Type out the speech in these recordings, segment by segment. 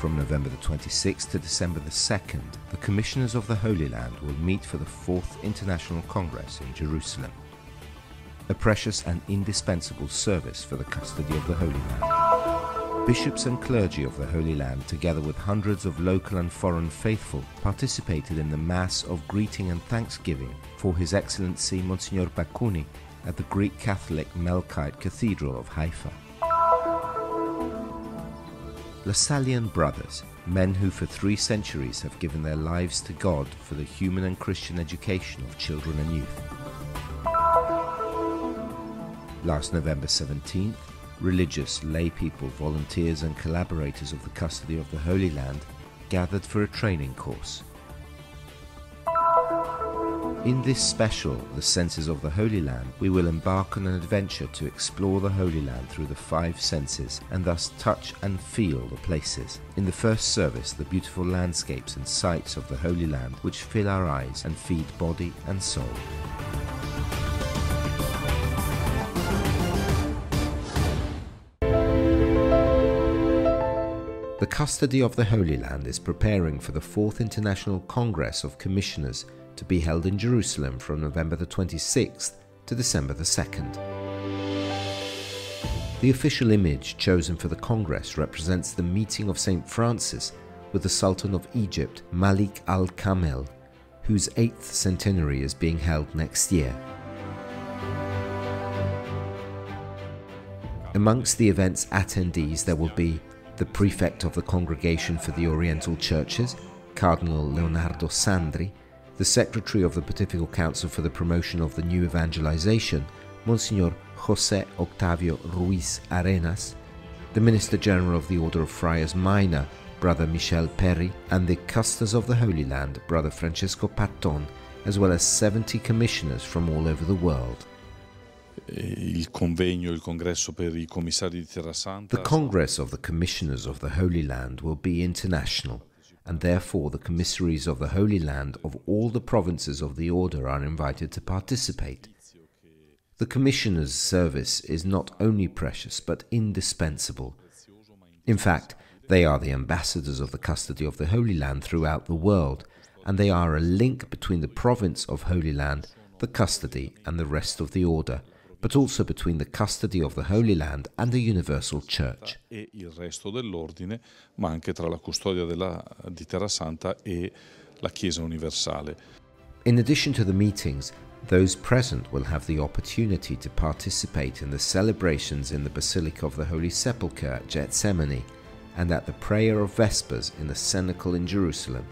From November the 26th to December the 2nd, the Commissioners of the Holy Land will meet for the 4th International Congress in Jerusalem. A precious and indispensable service for the custody of the Holy Land. Bishops and clergy of the Holy Land, together with hundreds of local and foreign faithful, participated in the Mass of greeting and thanksgiving for His Excellency Msgr Bacouni at the Greek Catholic Melchite Cathedral of Haifa. Lasallian brothers, men who for 3 centuries have given their lives to God for the human and Christian education of children and youth. Last November 17th, religious, lay people, volunteers and collaborators of the custody of the Holy Land gathered for a training course. In this special, The Senses of the Holy Land, we will embark on an adventure to explore the Holy Land through the 5 senses and thus touch and feel the places. In the first service, the beautiful landscapes and sights of the Holy Land which fill our eyes and feed body and soul. The custody of the Holy Land is preparing for the 4th International Congress of Commissioners to be held in Jerusalem from November the 26th to December the 2nd. The official image chosen for the Congress represents the meeting of St. Francis with the Sultan of Egypt, Malik al-Kamel, whose 8th centenary is being held next year. Amongst the event's attendees there will be the Prefect of the Congregation for the Oriental Churches, Cardinal Leonardo Sandri, the Secretary of the Pontifical Council for the Promotion of the New Evangelization, Msgr José Octavio Ruiz Arenas, the Minister General of the Order of Friars Minor, Brother Michel Perry, and the Custodians of the Holy Land, Brother Francesco Patton, as well as 70 commissioners from all over the world. The Congress of the Commissioners of the Holy Land will be international, and therefore the commissaries of the Holy Land of all the provinces of the Order are invited to participate. The Commissioners' service is not only precious but indispensable. In fact, they are the ambassadors of the custody of the Holy Land throughout the world, and they are a link between the province of Holy Land, the custody, and the rest of the Order, but also between the custody of the Holy Land and the Universal Church. E il resto dell'ordine, ma anche tra la custodia di Terra Santa e la Chiesa Universale. In addition to the meetings, those present will have the opportunity to participate in the celebrations in the Basilica of the Holy Sepulchre at Gethsemane and at the prayer of Vespers in the Cenacle in Jerusalem.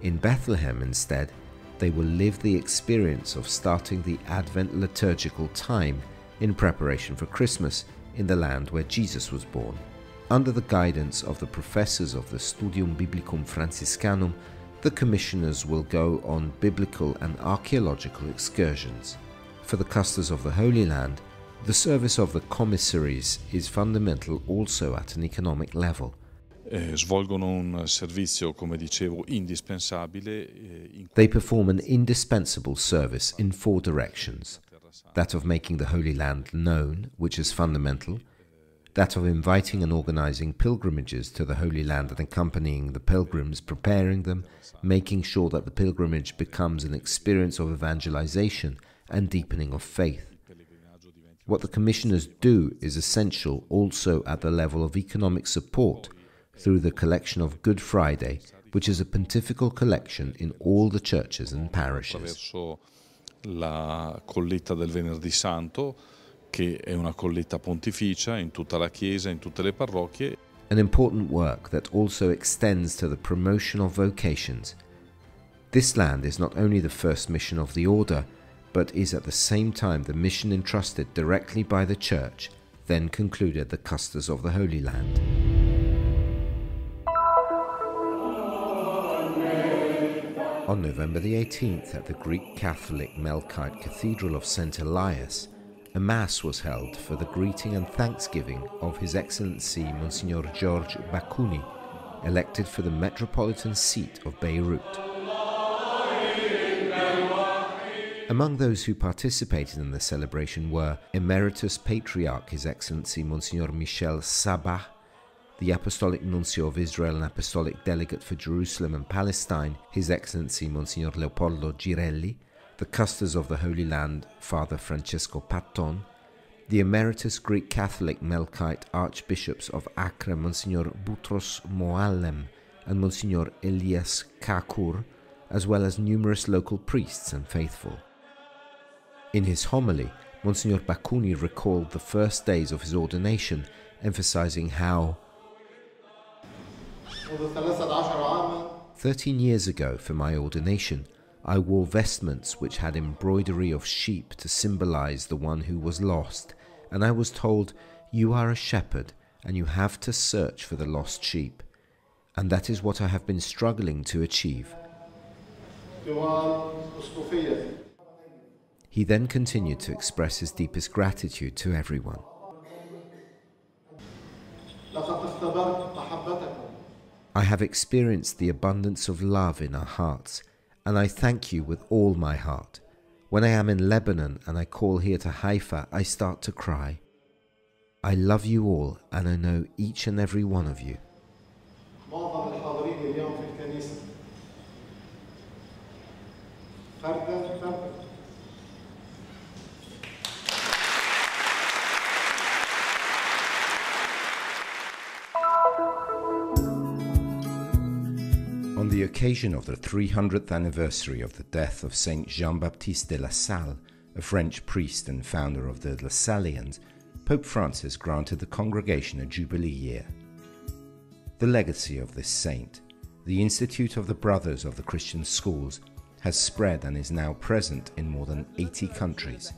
In Bethlehem, instead, they will live the experience of starting the Advent liturgical time in preparation for Christmas in the land where Jesus was born. Under the guidance of the professors of the Studium Biblicum Franciscanum, the commissioners will go on biblical and archaeological excursions. For the custodians of the Holy Land, the service of the commissaries is fundamental also at an economic level. Svolgono un servizio, come dicevo, indispensabile. They perform an indispensable service in 4 directions: that of making the Holy Land known, which is fundamental; that of inviting and organizing pilgrimages to the Holy Land and accompanying the pilgrims, preparing them, making sure that the pilgrimage becomes an experience of evangelization and deepening of faith. What the commissioners do is essential also at the level of economic support, through the collection of Good Friday, which is a pontifical collection in all the churches and parishes. Attraverso la colletta del Venerdì Santo, che è una colletta pontificia in tutta la Chiesa, in tutte le parrocchie. An important work that also extends to the promotion of vocations. This land is not only the first mission of the Order, but is at the same time the mission entrusted directly by the Church, then concluded the custodians of the Holy Land. On November the 18th, at the Greek Catholic Melchite Cathedral of St. Elias, a Mass was held for the greeting and thanksgiving of His Excellency Msgr George Bacouni, elected for the metropolitan seat of Beirut. Among those who participated in the celebration were Emeritus Patriarch His Excellency Msgr Michel Sabah, the Apostolic Nuncio of Israel and Apostolic Delegate for Jerusalem and Palestine, His Excellency Msgr Leopoldo Girelli, the Custers of the Holy Land, Father Francesco Patton, the Emeritus Greek Catholic Melchite Archbishops of Acre, Msgr Boutros Moallem and Msgr Elias Kakur, as well as numerous local priests and faithful. In his homily, Msgr Bacouni recalled the first days of his ordination, emphasizing how 13 years ago, for my ordination, I wore vestments which had embroidery of sheep to symbolize the one who was lost, and I was told, "You are a shepherd, and you have to search for the lost sheep." And that is what I have been struggling to achieve. He then continued to express his deepest gratitude to everyone. I have experienced the abundance of love in our hearts, and I thank you with all my heart. When I am in Lebanon and I call here to Haifa, I start to cry. I love you all, and I know each and every one of you. On the occasion of the 300th anniversary of the death of Saint Jean-Baptiste de La Salle, a French priest and founder of the Lasallians, Pope Francis granted the congregation a jubilee year. The legacy of this saint, the Institute of the Brothers of the Christian Schools, has spread and is now present in more than 80 countries.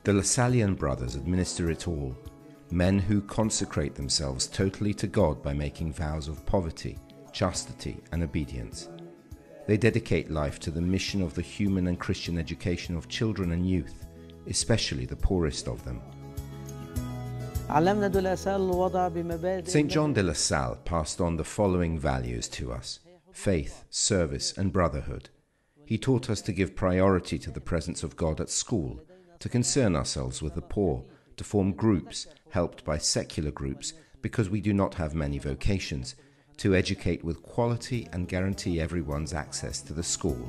The Lasallian brothers administer it all, men who consecrate themselves totally to God by making vows of poverty, chastity, and obedience. They dedicate life to the mission of the human and Christian education of children and youth, especially the poorest of them. St. John de La Salle passed on the following values to us: faith, service, and brotherhood. He taught us to give priority to the presence of God at school, to concern ourselves with the poor, to form groups helped by secular groups because we do not have many vocations, to educate with quality and guarantee everyone's access to the school.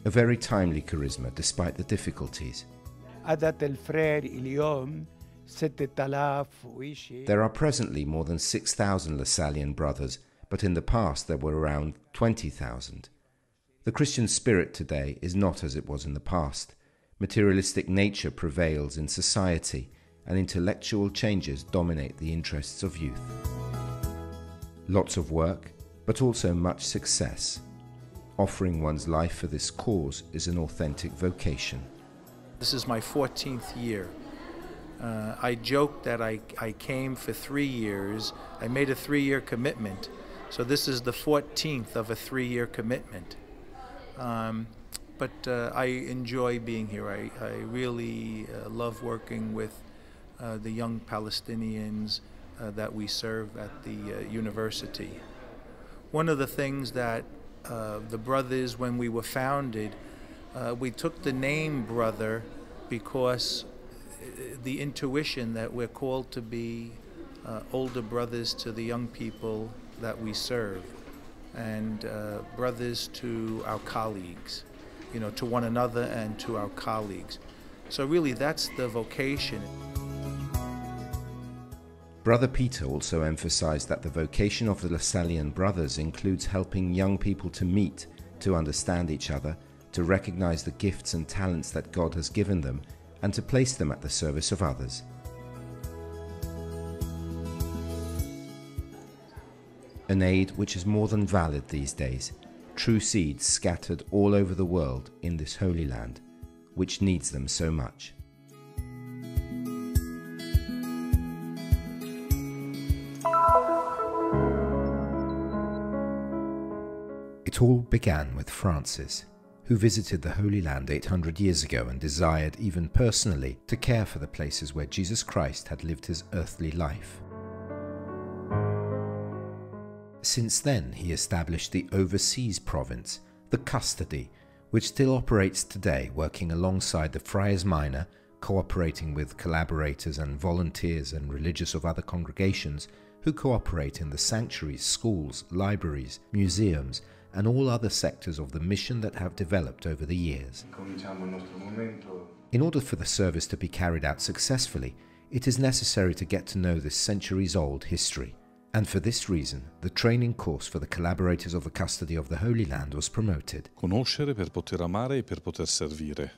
A very timely charisma despite the difficulties. There are presently more than 6,000 Lasallian brothers, but in the past there were around 20,000. The Christian spirit today is not as it was in the past. Materialistic nature prevails in society, and intellectual changes dominate the interests of youth. Lots of work, but also much success. Offering one's life for this cause is an authentic vocation. This is my 14th year. I joked that I came for 3 years. I made a 3-year commitment. So this is the 14th of a 3-year commitment. But I enjoy being here. I really love working with the young Palestinians that we serve at the university. One of the things that the brothers, when we were founded, we took the name brother because the intuition that we're called to be older brothers to the young people that we serve, and brothers to our colleagues, you know, to one another and to our colleagues. So really that's the vocation. Brother Peter also emphasized that the vocation of the Lasallian brothers includes helping young people to meet, to understand each other, to recognize the gifts and talents that God has given them, and to place them at the service of others. An aid which is more than valid these days, true seeds scattered all over the world in this Holy Land, which needs them so much. It all began with Francis, who visited the Holy Land 800 years ago and desired, even personally, to care for the places where Jesus Christ had lived his earthly life. Since then, he established the overseas province, the custody, which still operates today, working alongside the Friars Minor, cooperating with collaborators and volunteers and religious of other congregations who cooperate in the sanctuaries, schools, libraries, museums, and all other sectors of the mission that have developed over the years. In order for the service to be carried out successfully, it is necessary to get to know this centuries-old history. And for this reason, the training course for the collaborators of the custody of the Holy Land was promoted. Conoscere per poter amare e per poter servire.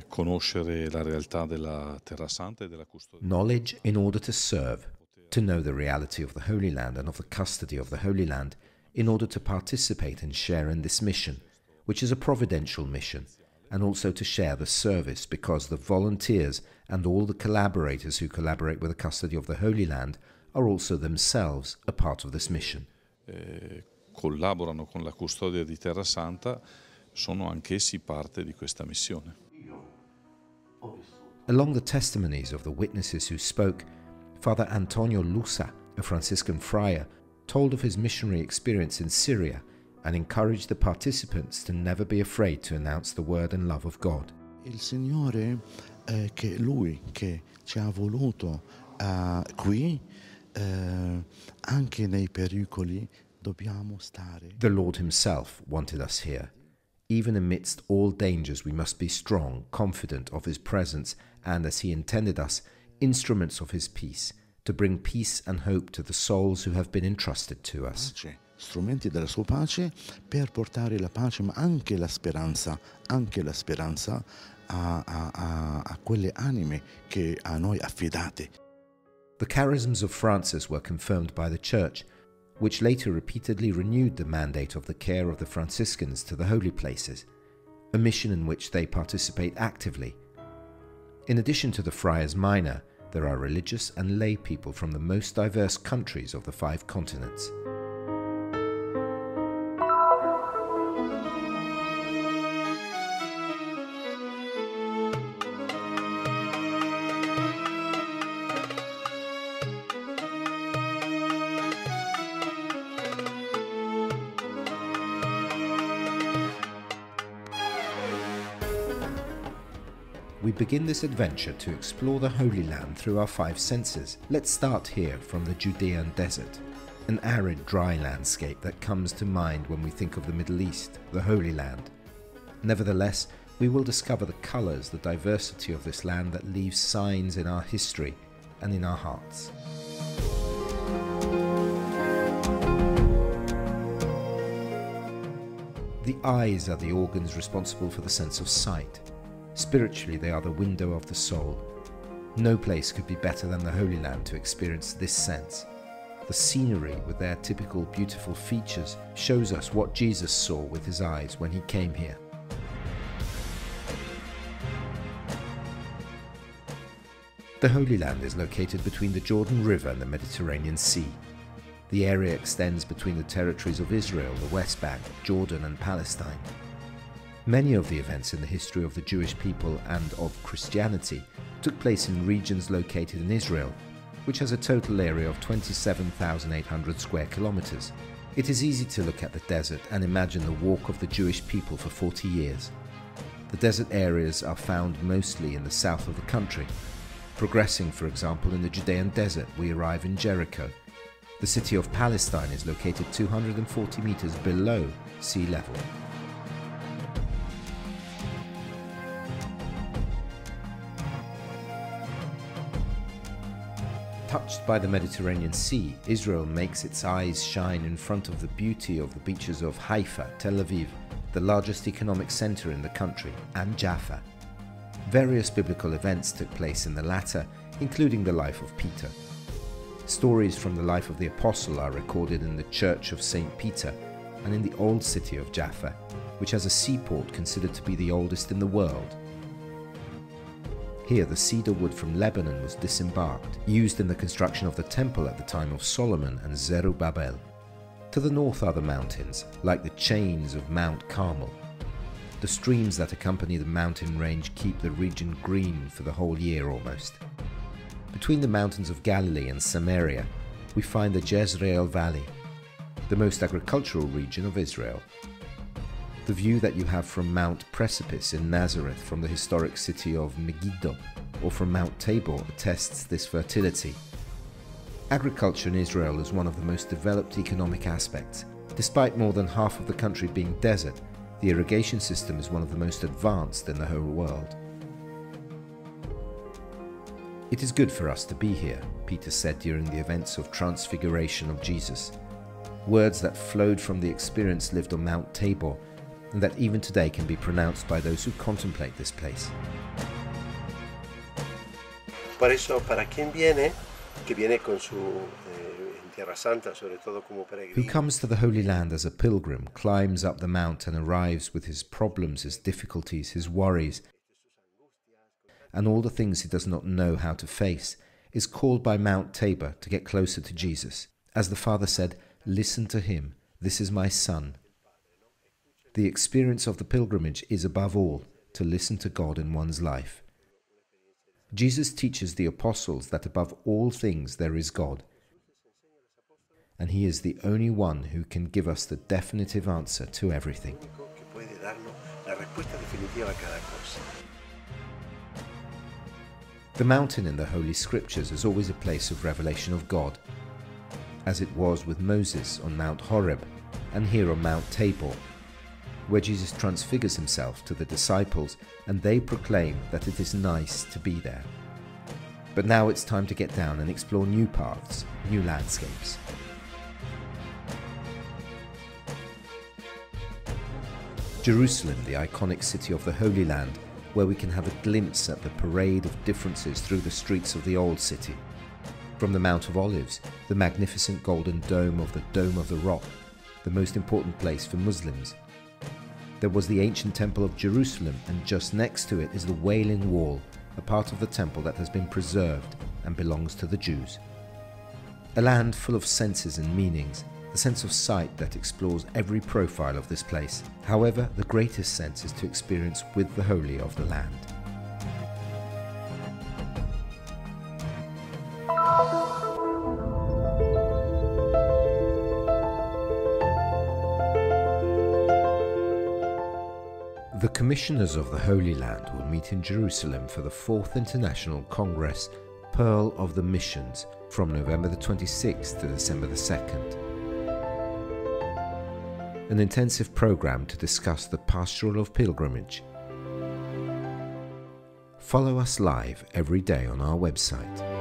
Conoscere la realtà della Terra Santa e della custodia. Knowledge in order to serve, to know the reality of the Holy Land and of the custody of the Holy Land, in order to participate and share in this mission, which is a providential mission, and also to share the service, because the volunteers and all the collaborators who collaborate with the custody of the Holy Land are also themselves a part of this mission. Collaborano con la custodia di Terra Santa, sono anch'essi parte di questa missione. Along the testimonies of the witnesses who spoke, Father Antonio Lusa, a Franciscan friar, told of his missionary experience in Syria and encouraged the participants to never be afraid to announce the word and love of God. Il Signore che Lui che ci ha voluto qui, anche nei pericoli dobbiamo stare. The Lord himself wanted us here. Even amidst all dangers we must be strong, confident of his presence, and as he intended us, instruments of his peace, to bring peace and hope to the souls who have been entrusted to us. Strumenti della sua pace per portare la pace, ma anche la speranza a quelle anime che a noi affidate. The charisms of Francis were confirmed by the Church, which later repeatedly renewed the mandate of the care of the Franciscans to the holy places, a mission in which they participate actively. In addition to the friars minor, there are religious and lay people from the most diverse countries of the 5 continents. We begin this adventure to explore the Holy Land through our 5 senses. Let's start here from the Judean desert, an arid, dry landscape that comes to mind when we think of the Middle East, the Holy Land. Nevertheless, we will discover the colors, the diversity of this land that leaves signs in our history and in our hearts. The eyes are the organs responsible for the sense of sight. Spiritually, they are the window of the soul. No place could be better than the Holy Land to experience this sense. The scenery, with their typical beautiful features, shows us what Jesus saw with his eyes when he came here. The Holy Land is located between the Jordan River and the Mediterranean Sea. The area extends between the territories of Israel, the West Bank, Jordan and Palestine. Many of the events in the history of the Jewish people and of Christianity took place in regions located in Israel, which has a total area of 27,800 square kilometers. It is easy to look at the desert and imagine the walk of the Jewish people for 40 years. The desert areas are found mostly in the south of the country. Progressing, for example, in the Judean desert, we arrive in Jericho. The city of Palestine is located 240 meters below sea level. Touched by the Mediterranean Sea, Israel makes its eyes shine in front of the beauty of the beaches of Haifa, Tel Aviv, the largest economic center in the country, and Jaffa. Various biblical events took place in the latter, including the life of Peter. Stories from the life of the apostle are recorded in the Church of St. Peter and in the old city of Jaffa, which has a seaport considered to be the oldest in the world. Here the cedar wood from Lebanon was disembarked, used in the construction of the temple at the time of Solomon and Zerubbabel. To the north are the mountains, like the chains of Mount Carmel. The streams that accompany the mountain range keep the region green for the whole year almost. Between the mountains of Galilee and Samaria, we find the Jezreel Valley, the most agricultural region of Israel. The view that you have from Mount Precipice in Nazareth, from the historic city of Megiddo, or from Mount Tabor attests this fertility. Agriculture in Israel is one of the most developed economic aspects. Despite more than half of the country being desert, the irrigation system is one of the most advanced in the whole world. It is good for us to be here, Peter said during the events of Transfiguration of Jesus. Words that flowed from the experience lived on Mount Tabor, and that even today can be pronounced by those who contemplate this place. Por eso, para quien viene, que viene con su Tierra Santa, sobre todo como peregrino. Who comes to the Holy Land as a pilgrim, climbs up the mount and arrives with his problems, his difficulties, his worries, and all the things he does not know how to face, is called by Mount Tabor to get closer to Jesus. As the Father said, "Listen to him, this is my Son." The experience of the pilgrimage is, above all, to listen to God in one's life. Jesus teaches the apostles that above all things there is God, and he is the only one who can give us the definitive answer to everything. The mountain in the Holy Scriptures is always a place of revelation of God, as it was with Moses on Mount Horeb and here on Mount Tabor, where Jesus transfigures himself to the disciples and they proclaim that it is nice to be there. But now it's time to get down and explore new paths, new landscapes. Jerusalem, the iconic city of the Holy Land, where we can have a glimpse at the parade of differences through the streets of the Old City. From the Mount of Olives, the magnificent golden dome of the Rock, the most important place for Muslims. There was the ancient Temple of Jerusalem, and just next to it is the Wailing Wall, a part of the temple that has been preserved and belongs to the Jews. A land full of senses and meanings, the sense of sight that explores every profile of this place. However, the greatest sense is to experience with the holy of the land. The Commissioners of the Holy Land will meet in Jerusalem for the 4th International Congress, Pearl of the Missions, from November the 26th to December the 2nd. An intensive program to discuss the pastoral of pilgrimage. Follow us live every day on our website.